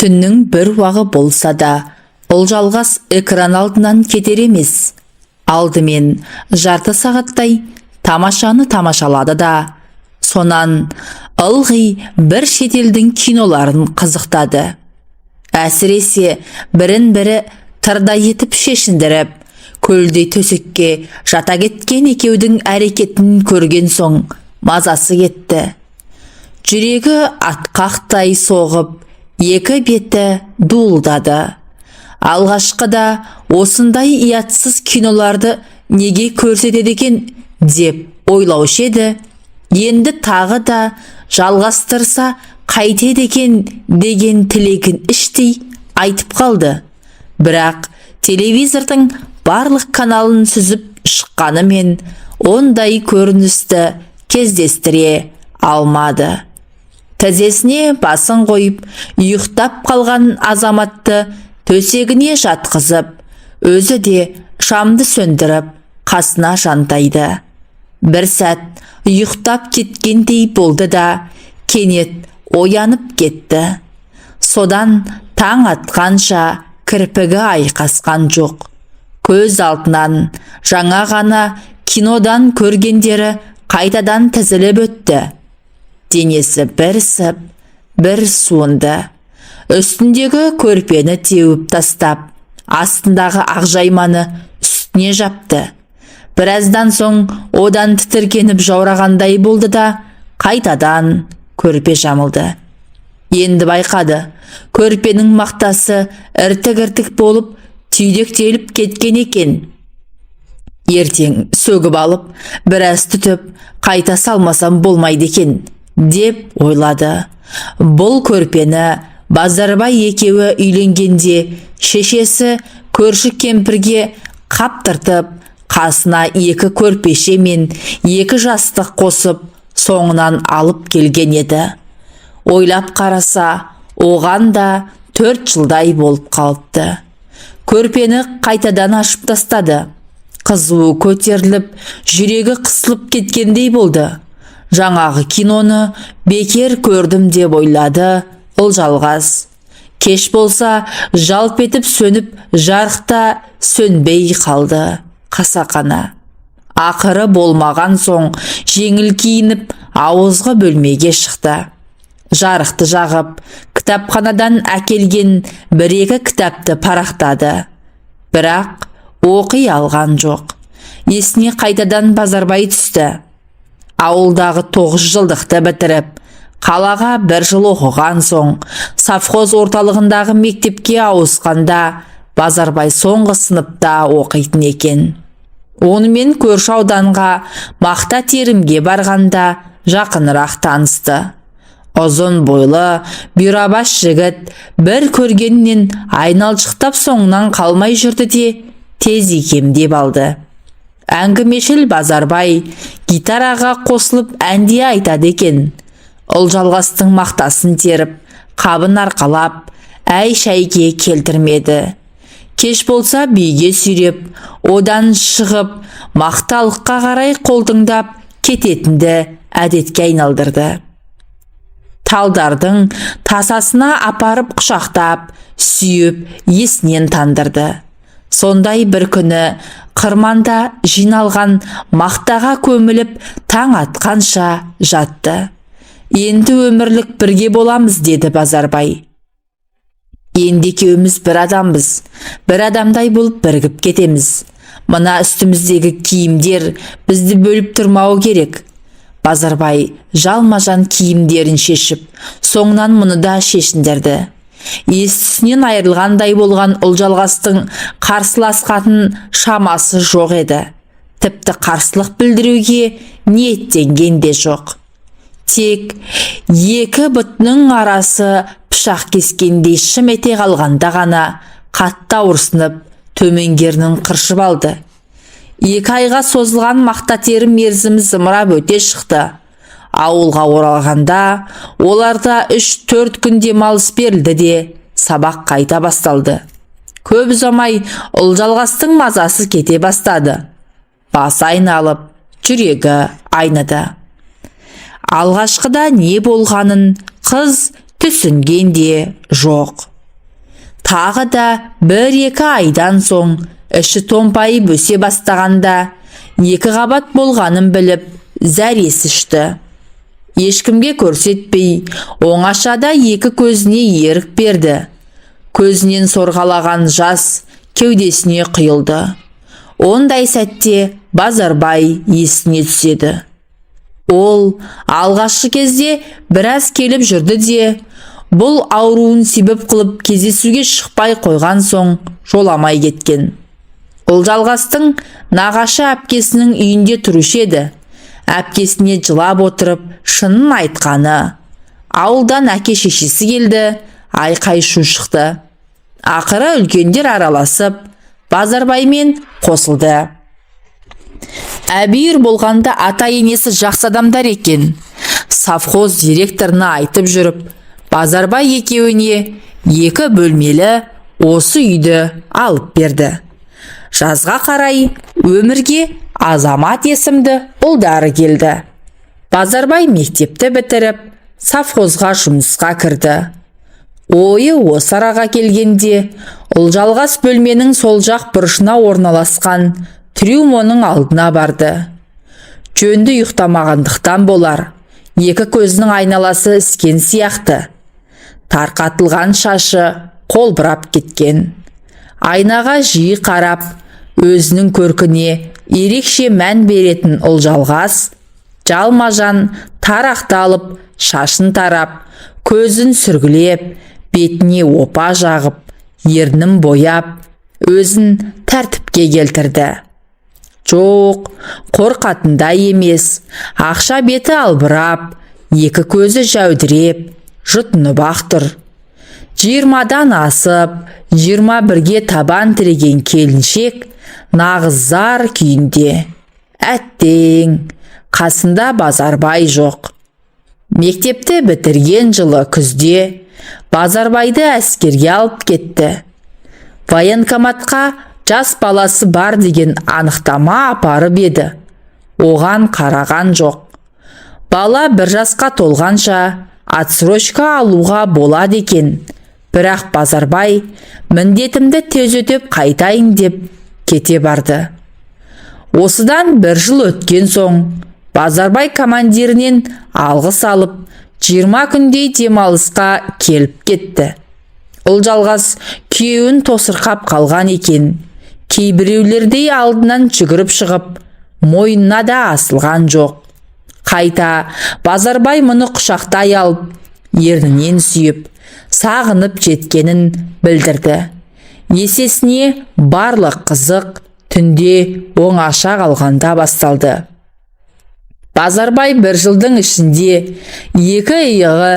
Түннің бір уағы болса да, Ұлжалғас экран алдынан кетер емес. Алдымен жарты сағаттай тамашаны тамашалады да, сонан ылғи бір шетелдің киноларын қызықтады. Әсіресе бірін-бірі тырдай етіп шешіндіріп, көлдей төсекке жата кеткен екеудің әрекетін көрген соң мазасы кетті. Жүрегі атқақтай соғып, екі беті дуылдады. Алғашқыда осындай иятсыз киноларды неге көрсетеді екен деп ойлаушы еді. Енді тағы да жалғастырса қайтеді екен деген тілегін іштей айтып қалды. Бірақ телевизордың барлық каналын сүзіп шыққанымен ондай көріністі кездестіре алмады. Тізесіне басын қойып, ұйықтап қалған азаматты төсегіне жатқызып, өзі де шамды сөндіріп, қасына жантайды. Бір сәт ұйықтап кеткендей болды да, кенет оянып кетті. Содан таң атқанша кірпігі айқасқан жоқ. Көз алдынан жаңа ғана кинодан көргендері қайтадан тізіліп өтті. Денесі бір сып, бір суынды. Үстіндегі көрпені теуіп тастап, астындағы ақжайманы үстіне жапты. Біраздан соң одан тітіркеніп жаурағандай болды да, қайтадан көрпе жамылды. Енді байқады, көрпенің мақтасы іртік-іртік болып түйдектеліп кеткен екен. Ертең сөгіп алып, біраз түтіп, қайта салмасам болмайды екен, деп ойлады. Бұл көрпені Базарбай екеуі үйленгенде шешесі көрші кемпірге қаптыртып, қасына екі көрпеше мен екі жастық қосып, соңынан алып келген еді. Ойлап қараса, оған да 4 жылдай болып қалыпты. Көрпені қайтадан ашып тастады. Қызуы көтеріліп, жүрегі қысылып кеткендей болды. Жаңағы киноны бекер көрдім деп ойлады Ұлжалғас. Кеш болса, жалп етіп сөніп, жарықта сөнбей қалды қасақана. Ақыры болмаған соң жеңіл киініп, ауызғы бөлмеге шықты. Жарықты жағып, кітапханадан әкелген бір-екі кітапты парақтады. Бірақ оқи алған жоқ. Есіне қайтадан Базарбай түсті. Ауылдағы 9 жылдықты бітіріп, қалаға 1 жыл оқыған соң, совхоз орталығындағы мектепке ауысқанда, Базарбай соңғы сыныпта оқитын екен. Онымен көрші ауданға мақта терімге барғанда жақынырақ танысты. Ұзын бойлы, бұйрабас жігіт бір көргеннен айналшықтап соңынан қалмай жүрді де, тез икемдеп алды. Әңгімешіл Базарбай гитараға қосылып әнде айтады екен. Ұлжалғастың мақтасын теріп, қабын арқалап, әй-шәйге келтірмеді. Кеш болса биге сүйреп, одан шығып, мақталыққа қарай қолтыңдап кететінді әдетке айналдырды. Талдардың тасасына апарып құшақтап, сүйіп, есінен тандырды. Сондай бір күні қырманда жиналған мақтаға көміліп, таң атқанша жатты. Енді өмірлік бірге боламыз, деді Базарбай. Енді екеуміз бір адамбыз, бір адамдай болып бірігіп кетеміз. Мына үстіміздегі киімдер бізді бөліп тұрмауы керек. Базарбай жалма-жан киімдерін шешіп, соңынан мұны да шешіндірді. Естісінен айырылғандай болған Ұлжалғастың қарсыласқатын шамасы жоқ еді. Тіпті қарсылық білдіруге ниеттенген де жоқ. Тек екі бұтының арасы пышақ кескендей шым ете қалғанда ғана қатты ауырсынып, төменгерінің қыршып алды. 2 айға созылған мақта терім мерзімі зымырап өте шықты. Ауылға оралғанда оларда 3-4 күн демалыс берілді де сабақ қайта басталды. Көп ұзамай Ұлжалғастың мазасы кете бастады. Басы айналып, жүрегі айныды. Алғашқыда не болғанын қыз түсінген де жоқ. Тағы да 1-2 айдан соң іші томпайып өсе бастағанда 2 қабат болғанын біліп зәресі ұшты. Ешкімге көрсетпей оңашада 2 көзіне ерік берді. Көзінен сорғалаған жас кеудесіне құйылды. Ондай сәтте Базарбай есіне түседі. Ол алғашқы кезде біраз келіп жүрді де, бұл ауруын себеп қылып кездесуге шықпай қойған соң жоламай кеткен. Ұлжалғастың нағашы әпкесінің үйінде тұрушы еді. Әпкесіне жылап отырып шынын айтқаны. Ауылдан әке шешесі келді, айқай шу шықты. Ақыры үлкендер араласып, Базарбаймен қосылды. Әбүйір болғанда ата-енесі жақсы адамдар екен. Совхоз директорына айтып жүріп, Базарбай екеуіне 2 бөлмелі осы үйді алып берді. Жазға қарай өмірге Азамат есімді ұлдары келді. Базарбай мектепті бітіріп, совхозға жұмысқа кірді. Ойы осы араға келгенде, Ұлжалғас бөлменің сол жақ бұрышына орналасқан трюмоның алдына барды. Жөнді ұйықтамағандықтан болар, 2 көзінің айналасы іскен сияқты. Тарқатылған шашы қолбырап кеткен. Айнаға жиі қарап, өзінің көркіне ерекше мән беретін Ұлжалғас жалма-жан тарақты алып, шашын тарап, көзін сүргілеп, бетіне опа жағып, ернін бояп, өзін тәртіпке келтірді. Жоқ, қорқатындай емес, ақша беті албырап, 2 көзі жәудіреп, жұтынып ақ тұр. 20-дан асып, 21-ге табан тіреген келіншек нағыз зар күйінде. Әттең, қасында Базарбай жоқ. Мектепті бітірген жылы күзде Базарбайды әскерге алып кетті. Военкоматқа жас баласы бар деген анықтама апарып еді. Оған қараған жоқ. Бала 1 жасқа толғанша отсрочка алуға болады екен. Бірақ Базарбай міндетімді тез өтеп қайтайын деп кете барды. Осыдан 1 жыл өткен соң Базарбай командирінен алғыс алып, 20 күндей демалысқа келіп кетті. Ұлжалғас күйеуін тосырқап қалған екен. Кейбіреулердей алдынан жүгіріп шығып, мойнына да асылған жоқ. Қайта Базарбай мұны құшақтай алып, ернінен сүйіп, сағынып жеткенін білдірді. Есесіне барлық қызық түнде оңаша қалғанда басталды. Базарбай 1 жылдың ішінде 2 иығы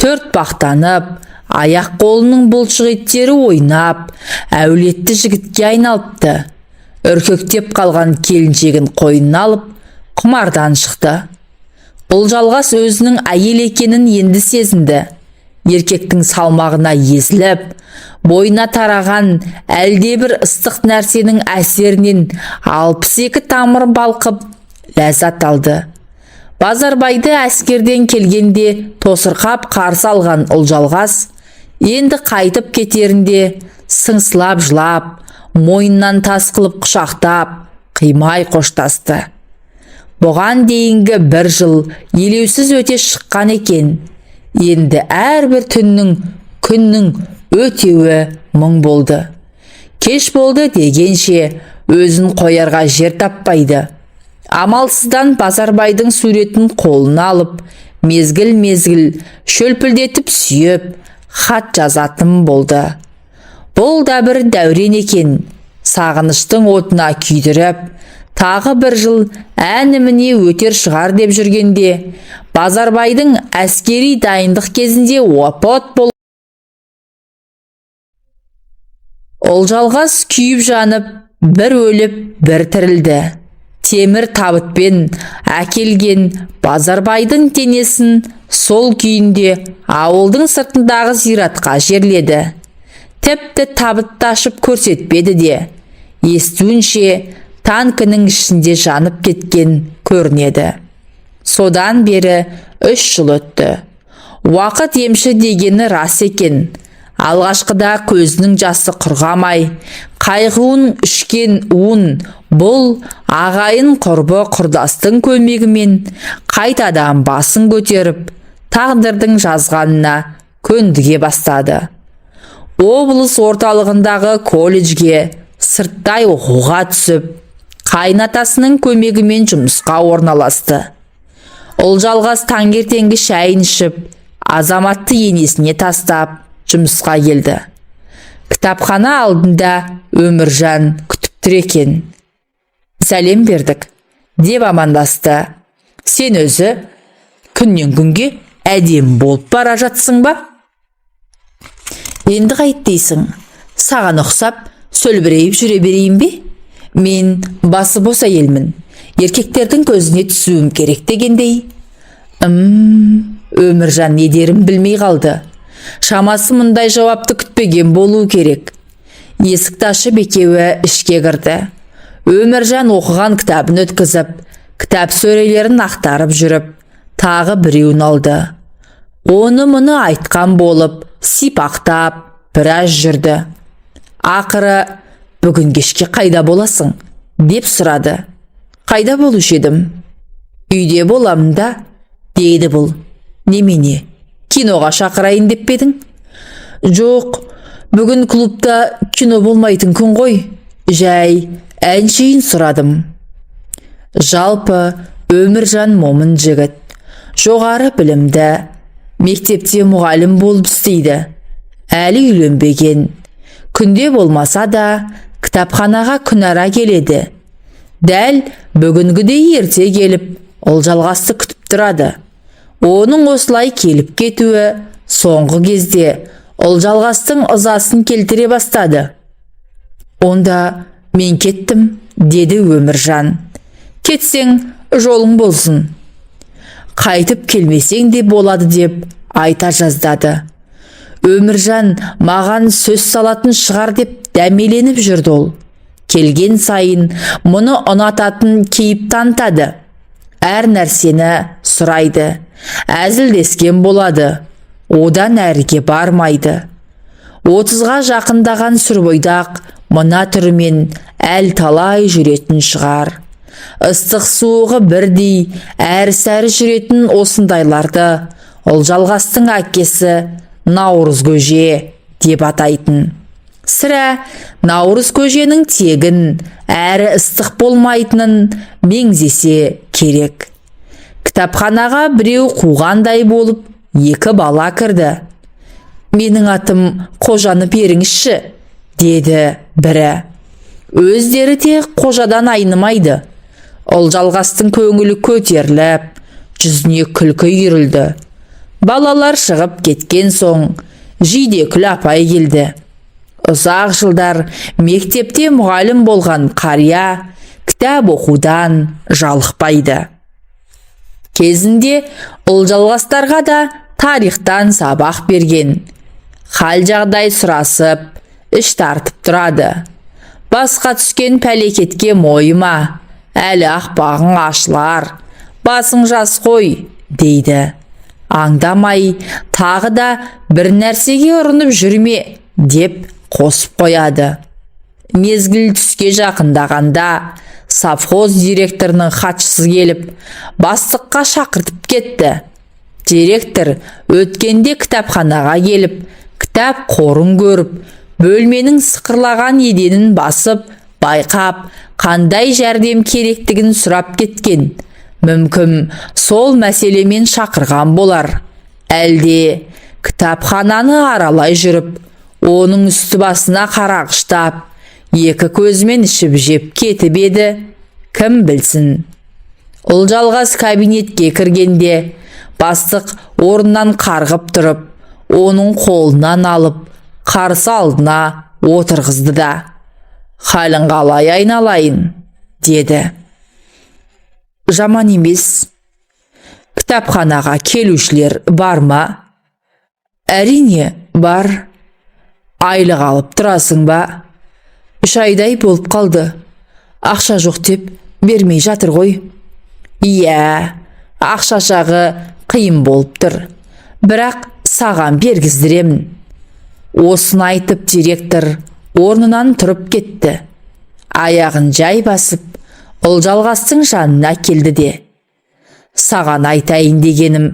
4 бақтанып, аяқ қолының бұлшық еттері ойнап, әулетті жігітке айналыпты. Үркектеп қалған келіншегін қойнына алып, құмардан шықты. Ұлжалғас өзінің әйел екенін енді сезінді. Еркектің салмағына езіліп, бойына тараған әлдебір ыстық нәрсенің әсерінен 62 тамыр балқып, ләззат алды. Базарбайды әскерден келгенде тосырқап қарсы алған Ұлжалғас енді қайтып кетерінде сыңсылап жылап, мойнынан тас қылып құшақтап, қимай қоштасты. Бұған дейінгі 1 жыл елеусіз өте шыққан екен. Енді әрбір түннің, күннің өтеуі мұң болды. Кеш болды дегенше өзін қоярға жер таппайды. Амалсыздан Базарбайдың суретін қолына алып, мезгіл-мезгіл шөлпілдетіп сүйіп, хат жазатын болды. Бұл да бір дәурен екен. Сағыныштың отына күйдіріп, тағы 1 жыл әніміне өтер шығар деп жүргенде, Базарбайдың әскери дайындық кезінде опат болып, Ұлжалғас күйіп жанып, бір өліп, бір тірілді. Темір табытпен әкелген Базарбайдың денесін сол күйінде ауылдың сыртындағы зиратқа жерледі. Тіпті табытты ашып көрсетпеді де. Естуінше танкінің ішінде жанып кеткен көрінеді. Содан бері 3 жыл өтті. Уақыт емші дегені рас екен. Алғашқыда көзінің жасы құрғамай, қайғуын ішкен уын бұл ағайын құрбы құрдастың көмегімен қайтадан басын көтеріп, тағдырдың жазғанына көндіге бастады. Облыс орталығындағы колледжге сырттай оқуға түсіп, қайнатасының көмегімен жұмысқа орналасты. Ұлжалғас таңертеңгі шайын ішіп, азаматты енесіне тастап, жұмысқа келді. Кітапхана алдында Өміржан күтіп тұр екен. Сәлем бердік, деп амандасты. Сен өзі күннен күнге әдем болып бара жатсың ба? Енді қайт дейсің? Саған ұқсап, сөлбірейіп жүре берейін бе? Мен басы бос әйелмін. Еркектердің көзіне түсуім керек дегендей. Өміржан не дерін білмей қалды. Шамасы мұндай жауапты күтпеген болу керек. Есікті ашып екеуі ішке кірді. Өміржан оқыған кітабын өткізіп, кітап сөрелерін ақтарып жүріп, тағы біреуін алды. Оны мұны айтқан болып, сипақтап, біраз жүрді. Ақыры, бүгін кешке қайда боласың? Деп сұрады. Қайда болушы едім? Үйде боламын да, дейді бұл. Немене? Киноға шақырайын деп педің? Жоқ, бүгін клубта кино болмайтын күн ғой. Жай, әншейін сұрадым. Жалпы, Өміржан момын жігіт. Жоғары білімді, мектепте мұғалім болып істейді. Әлі үйленбеген. Күнде болмаса да, кітапханаға күнара келеді. Дәл бүгінгідей ерте келіп, Ұлжалғасты күтіп тұрады. Оның осылай келіп кетуі соңғы кезде Ұлжалғастың ызасын келтіре бастады. Онда мен кеттім, деді Өміржан. Кетсең, жолың болсын. Қайтып келмесең де болады деп айта жаздады. Өміржан маған сөз салатын шығар деп дәмеленіп жүрді ол. Келген сайын мұны ұнататын кейіп танытады. Әр нәрсені сұрайды. Әзілдескен болады. Одан әріге бармайды. 30-ға жақындаған сүрбойдақ мына түрімен әл талай жүретін шығар. Ыстық суығы бірдей әрі-сәрі жүретін осындайларды Ұлжалғастың әкесі Наурыз көже деп атайтын. Сірә Наурыз көженің тегін әрі ыстық болмайтынын меңзесе керек. Кітапханаға біреу қуғандай болып, екі бала кірді. Менің атым Қожаны беріңізші, деді бірі. Өздері де қожадан айнымайды. Ұлжалғастың көңілі көтеріліп, жүзіне күлкі үйірілді. Балалар шығып кеткен соң, Жидекүл апай келді. Ұзақ жылдар мектепте мұғалім болған қария кітап оқудан жалықпайды. Кезінде Ұлжалғастарға да тарихтан сабақ берген. Хал жағдай сұрасып, іш тартып тұрады. Басқа түскен пәлекетке мойыма, әлі ақпағың ашылар, басың жас қой, дейді. Аңдамай, тағы да бір нәрсеге ұрынып жүрме, деп қосып қояды. Мезгіл түске жақындағанда, совхоз директорының хатшысы келіп, бастыққа шақыртып кетті. Директор өткенде кітапханаға келіп, кітап қорын көріп, бөлменің сықырлаған еденін басып, байқап, қандай жәрдем керектігін сұрап кеткен. Мүмкін сол мәселемен шақырған болар. Әлде кітапхананы аралай жүріп, оның үсті басына қарағыштап, екі көзімен ішіп жеп кетіп еді, кім білсін. Ұлжалғас кабинетке кіргенде, бастық орнынан қарғып тұрып, оның қолынан алып, қарсы алдына отырғызды да. Халің қалай айналайын, деді. Жаман емес. Кітапханаға келушілер бар ма? Әрине, бар. Айлық алып тұрасың ба? 3 айдай болып қалды. Ақша жоқ деп бермей жатыр ғой. Иә, ақша жағы қиын болып тұр. Бірақ саған бергіздіремін. Осыны айтып директор орнынан тұрып кетті. Аяғын жай басып, Олжалғастың жанына келді де: «Саған айтайын дегенім,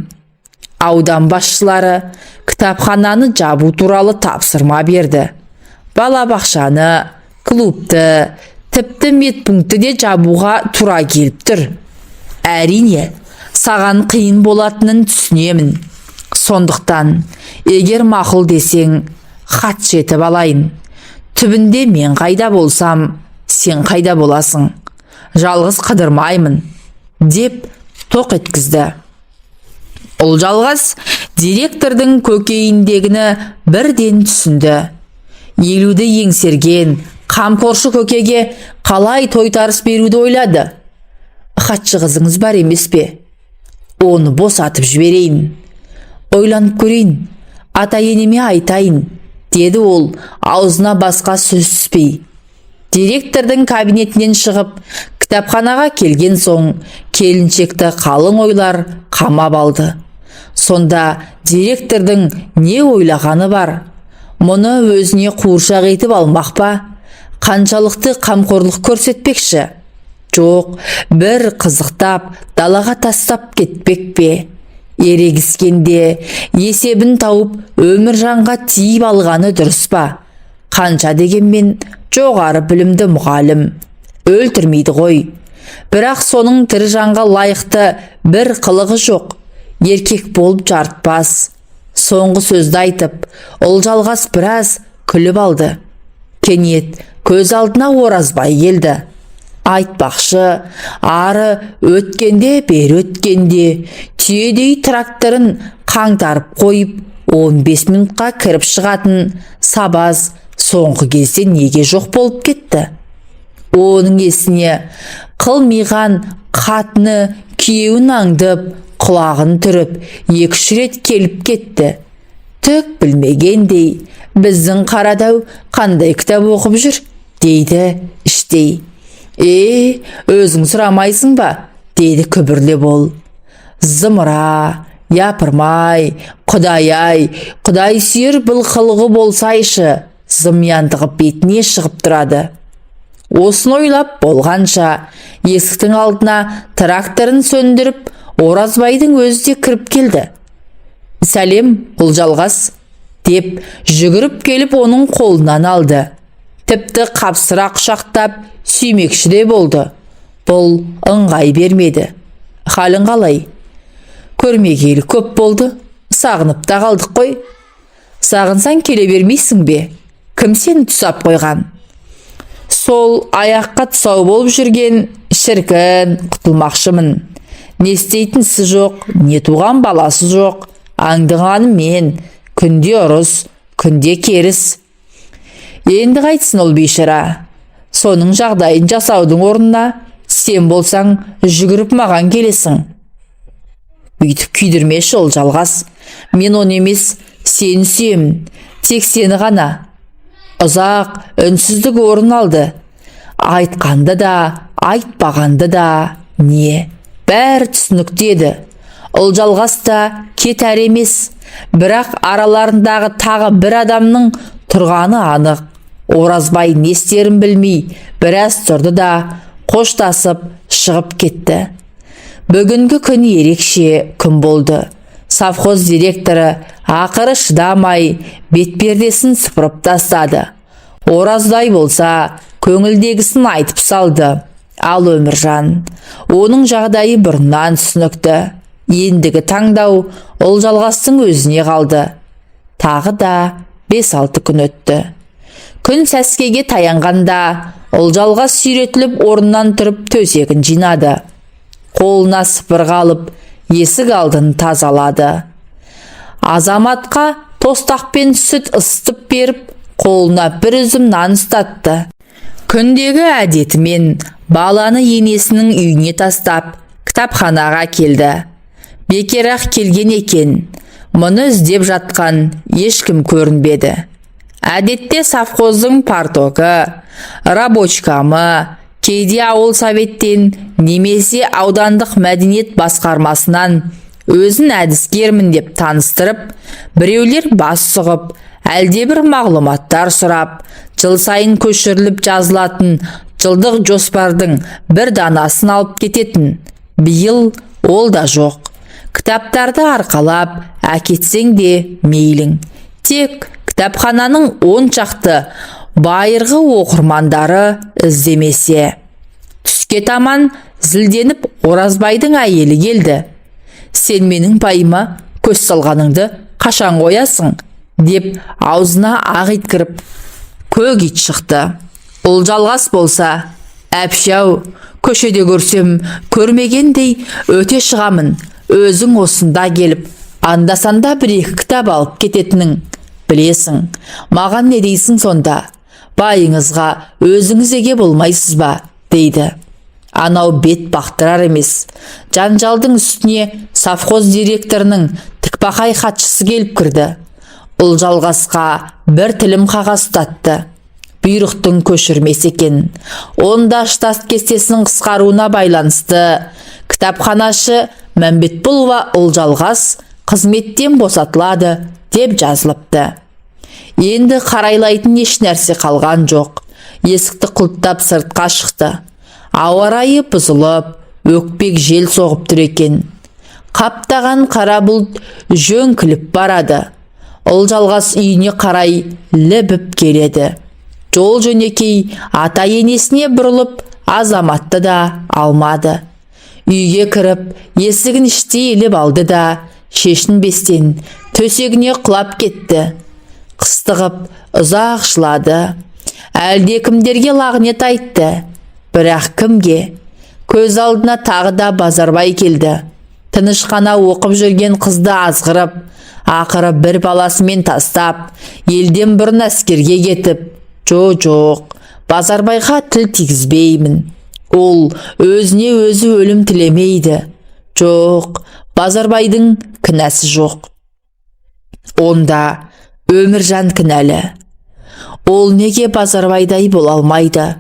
аудан басшылары кітапхананы жабу туралы тапсырма берді. Балабақшаны, клубты, тіпті медпунктті де жабуға тура келіп тұр. Әрине, саған қиын болатынын түсінемін. Сондықтан, егер мақұл десең, хат жетіп алайын. Түбінде мен қайда болсам, сен қайда боласың. Жалғыз қыдырмаймын», деп тоқ еткізді. Олжалғас директордың көкейіндегіні бірден түсінді. Елуді еңсерген қамқоршы көкеге қалай тойтарыс беруді ойлады. «Хатшы қызыңыз бар емес пе? Оны босатып жіберейін. Ойланып көрейін, ата-енеме айтайын», деді ол, аузына басқа сөз түспей. Директордың кабинетінен шығып, кітапханаға келген соң, келіншекті қалың ойлар қамап алды. Сонда директордың не ойлағаны бар? Мұны өзіне қуыршақ етіп алмақ па? Қаншалықты қамқорлық көрсетпекші? Жоқ, бір қызықтап, далаға тастап кетпек пе? Ерегіскенде есебін тауып, Өміржанға тиіп алғаны дұрыс па? Қанша дегенмен жоғары білімді мұғалім өлтірмейді ғой. Бірақ соның тірі жанға лайықты бір қылығы жоқ. Еркек болып жарытпас. Соңғы сөзді айтып, Олжалғас біраз күліп алды. Кенет көз алдына Оразбай келді. Айтпақшы, ары өткенде, бері өткенде, түйедей тракторын қаңтарып қойып, 15 минутқа кіріп шығатын Сабаз соңғы кезде неге жоқ болып кетті? Оның есіне қылмиған қатыны күйеуін аңдып, құлағын түріп, 2-3 рет келіп кетті. Түк білмегендей, «Біздің Қарадау қандай кітап оқып жүр?» дейді іштей. Өзің сұрамайсың ба?» дейді күбірлеп ол. «Зымыра, япырмай, Құдай-ай, Құдай сүйер бұл қылығы болсайшы», зымияндығы бетіне шығып тұрады. Осыны ойлап болғанша, есіктің алдына тракторын сөндіріп, Оразбайдың өзі де кіріп келді. «Сәлем, Олжалғас», деп жүгіріп келіп оның қолынан алды. Тіпті қапсыра құшақтап сүймекші де болды. Бұл ыңғай бермеді. «Халің қалай?» «Көрмегелі көп болды, сағынып та қалдық қой». «Сағынсаң келе бермейсің бе? Кім сені тұсап қойған?» «Сол аяққа тұсау болып жүрген шіркін құтылмақшымын. Не істейтінсі жоқ, не туған баласы жоқ. Аңдығаным мен, күнде ұрыс, күнде керіс. Енді қайтсын ол бейшара? Соның жағдайын жасаудың орнына, сен болсаң жүгіріп маған келесің». «Бүйтіп күйдірмеші Олжалғас. Мен оны емес, сені сүйемін. Тек сені ғана». Ұзақ үнсіздік орын алды. Айтқанды да, айтпағанды да, не? Бәрі түсінікті еді. Олжалғас та кетер емес. Бірақ араларындағы тағы бір адамның тұрғаны анық. Оразбай не істерін білмей, біраз тұрды да, қоштасып шығып кетті. Бүгінгі күн ерекше күн болды. Совхоз директоры ақыры шыдамай бетпердесін сыпырып тастады. Оразбай болса көңілдегісін айтып салды. Ал Өміржан, оның жағдайы бұрыннан түсінікті. Ендігі таңдау Олжалғастың өзіне қалды. Тағы да 5-6 күн өтті. Күн сәскеге таянғанда Олжалғас сүйретіліп орнынан тұрып төсегін жинады. Қолына сыпырғы алып, есік алдын тазалады. Азаматқа тостақпен сүт ысытып беріп, қолына бір үзім нан ұстатты. Күндегі әдетімен баланы енесінің үйіне тастап, кітапханаға келді. Бекерақ келген екен. Мұны іздеп жатқан ешкім көрінбеді. Әдетте совхоздың партогы, рабочкамы, кейде ауыл советтен немесе аудандық мәдениет басқармасынан өзін әдіскермін деп таныстырып, біреулер бас сұғып, әлде бір мағлұматтар сұрап, жыл сайын көшіріліп жазылатын жылдық жоспардың бір данасын алып кететін. Биыл ол да жоқ. Кітаптарды арқалап әкетсең де мейлің. Тек кітапхананың 10 шақты байырғы оқырмандары іздемесе. Түске таман зілденіп Оразбайдың әйелі келді. Сен менің пайыма көз салғаныңды қашан қоясың? Деп аузына ақ ит кіріп, көк ит шықты. Ұлжалғас болса, әпшәу, көшеде көрсем көрмегендей өте шығамын. Өзің осында келіп, анда-санда бір-екі кітап алып кететінің. Білесің, маған не дейсің сонда? Байыңызға өзіңіз еге болмайсыз ба? Дейді. Анау бет бақтырар емес. Жанжалдың үстіне совхоз директорының тікбақай хатшысы келіп кірді. Ұлжалғасқа бір тілім қағаз ұстатты. Бұйрықтың көшірмесі екен. Онда штат кестесінің қысқаруына байланысты кітапханашы Мәмбетбұлова Ұлжалғас қызметтен босатылады деп жазылыпты. Енді қарайлайтын еш нәрсе қалған жоқ. Есікті құлттап сыртқа шықты. Ауа райы бұзылып, өкпек жел соғып тұр екен. Қаптаған қара бұлт жөңкіліп барады. Ұлжалғас үйіне қарай лібіп келеді. Жол жөнекей ата енесіне бұрылып, Азаматты да алмады. Үйге кіріп, есігін іштей іліп алды да, шешінбестен төсегіне құлап кетті. Қыстығып ұзақ жылады. Әлде кімдерге лағнет айтты, бірақ кімге? Көз алдына тағы да Базарбай келді. Тыныш қана оқып жүрген қызды азғырып, ақыры бір баласымен тастап, елден бұрын әскерге кетіп, жоқ, Базарбайға тіл тигізбеймін. Ол өзіне өзі өлім тілемейді. Жоқ, Базарбайдың кінәсі жоқ. Онда Өміржан кінәлі. Ол неге Базарбайдай бола алмайды?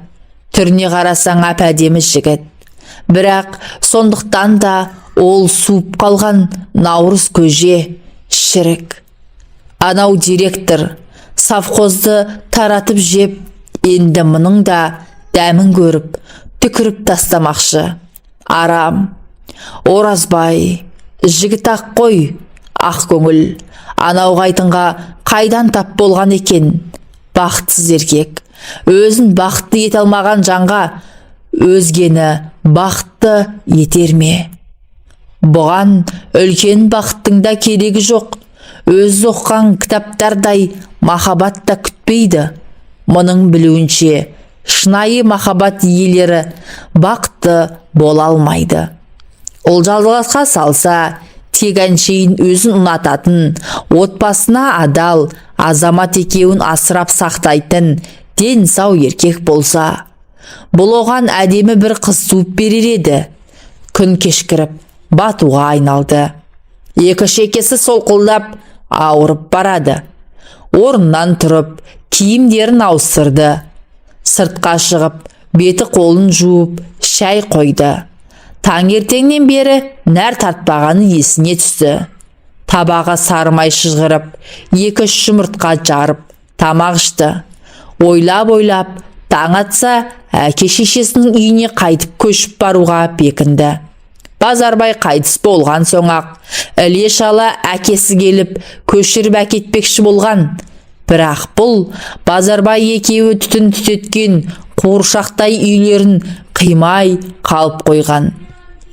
Түріне қарасаң әп-әдемі жігіт. Бірақ сондықтан да ол суып қалған наурыз көже, шірік. Анау директор совхозды таратып жеп, енді мұның да дәмін көріп, түкіріп тастамақшы. Арам. Оразбай, жігіт ақ қой, ақ көңіл. Анау қайтынға қайдан тап болған екен? Бақытсыз еркек. Өзін бақытты ете алмаған жанға өзгені бақытты етер ме? Бұған үлкен бақыттың да керегі жоқ. Өз оққан кітаптардай махаббат та күтпейді. Мұның білуінше, шынайы махаббат иелері бақытты бола алмайды. Ұлжалғасқа салса, тек әншейін өзін ұнататын, отбасына адал, Азамат екеуін асырап сақтайтын ден сау еркек болса, бұл оған әдемі бір қыз туып берер еді. Күн кешкіріп, батуға айналды. Екі шекесі солқылдап, ауырып барады. Орнынан тұрып, киімдерін ауыстырды. Сыртқа шығып, беті қолын жуып, шай қойды. Таңертеңнен бері нәр тартпағаны есіне түсті. Табаға сарымай шығырып, 2-3 жұмыртқа жарып, тамақ ішті. Ойлап, таң атса, әке шешесінің үйіне қайтып көшіп баруға бекінді. Базарбай қайтыс болған соң-ақ, іле-шала әкесі келіп, көшіріп әкетпекші болған. Бірақ бұл Базарбай екеуі түтін түтеткен қуыршақтай үйлерін қимай қалып қойған.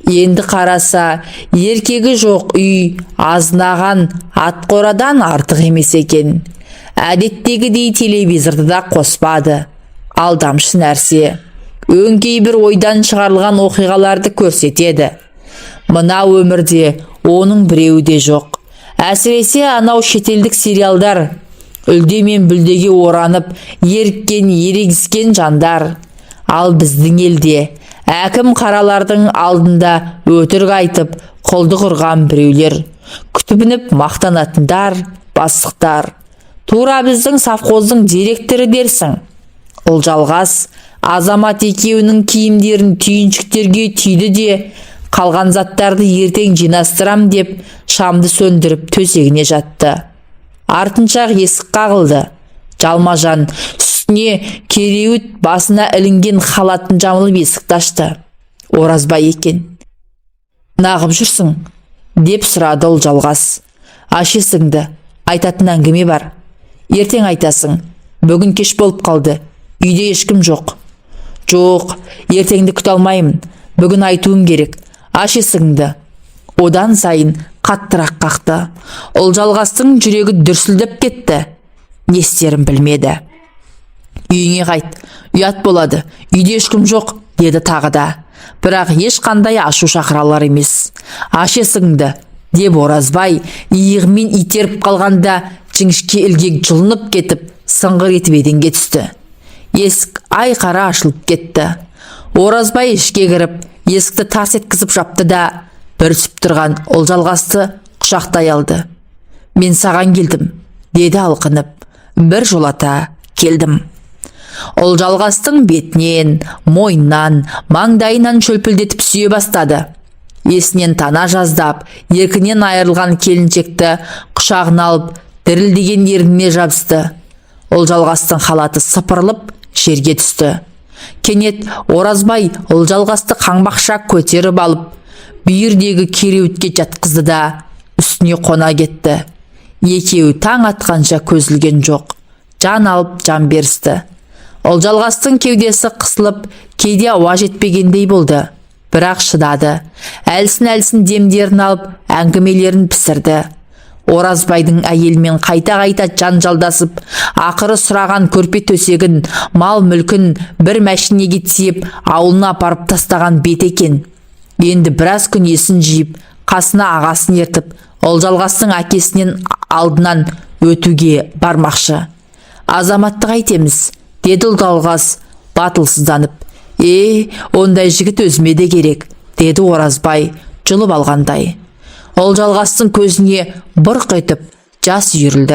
Енді қараса, еркегі жоқ үй азынаған ат қорадан артық емес екен. Әдеттегідей телевизорды да қоспады. Алдамшы нәрсе. Өңкей бір ойдан шығарылған оқиғаларды көрсетеді. Мына өмірде оның біреуі де жоқ. Әсіресе анау шетелдік сериалдар. Үлде мен бүлдеге оранып, еріккен, ерегіскен жандар. Ал біздің елде әкім қаралардың алдында өтірік айтып, құлдық ұрған біреулер, күтібініп мақтанатындар, бастықтар. Тура біздің совхоздың директоры дерсің. Ұлжалғас Азамат екеуінің киімдерін түйіншіктерге түйді де, қалған заттарды ертең жинастырам деп шамды сөндіріп төсегіне жатты. Артыншақ есік қағылды. Жалма-жан үстіне кереует басына ілінген халатын жамылып есікті ашты. Оразбай екен. «Нағып жүрсің?» деп сұрады Олжалғас. «Ашесіңді, айтатын әңгіме бар. Ертең айтасың. Бүгін кеш болып қалды. Үйде ешкім жоқ». «Жоқ, ертеңді күте алмаймын. Бүгін айтуым керек. Ашесіңді». Одан сайын қаттырақ қақты. Олжалғастың жүрегі дүрсілдеп кетті. Не істерін білмеді. «Үйіңе қайт, ұят болады. Үйде ешкім жоқ», деді тағы да. Бірақ ешқандай ашу шақыралар емес. «Ашесіңді», деп Оразбай иығымен итеріп қалғанда жіңішке ілгек жұлынып кетіп, сыңғыр етіп еденге түсті. Есік айқара ашылып кетті. Оразбай ішке кіріп, есікті тарс еткізіп жапты да, бүрісіп тұрған Олжалғасты құшақтай алды. «Мен саған келдім», деді алқынып. «Бір жолата келдім». Олжалғастың бетінен, мойнынан, маңдайынан шөлпілдетіп сүйе бастады. Есінен тана жаздап, еркінен айырылған келіншекті құшағына алып, дірілдеген ерніне жабысты. Олжалғастың халаты сыпырылып, жерге түсті. Кенет Оразбай Олжалғасты қаңбақша көтеріп алып, бүйірдегі кереуетке жатқызды да, үстіне қона кетті. Екеуі таң атқанша көзілген жоқ. Жан алып жан берісті. Олжалғастың кеудесі қысылып, кейде ауа жетпегендей болды. Бірақ шыдады. Әлсін демдерін алып, әңгімелерін пісірді. Оразбайдың әйелмен қайта-қайта жанжалдасып, ақыры сұраған көрпе төсегін, мал мүлкін бір мәшинеге тиеп, ауылына апарып тастаған бет екен. Енді біраз күн есін жиып, қасына ағасын ертіп, Олжалғастың әкесінен алдынан өтуге бармақшы. «Азаматтық айтеміз», деді Олжалғас батылсызданып. Ондай жігіт өзіме де керек», деді Оразбай жұлып алғандай. Олжалғастың көзіне бұрқ етіп жас үйірілді.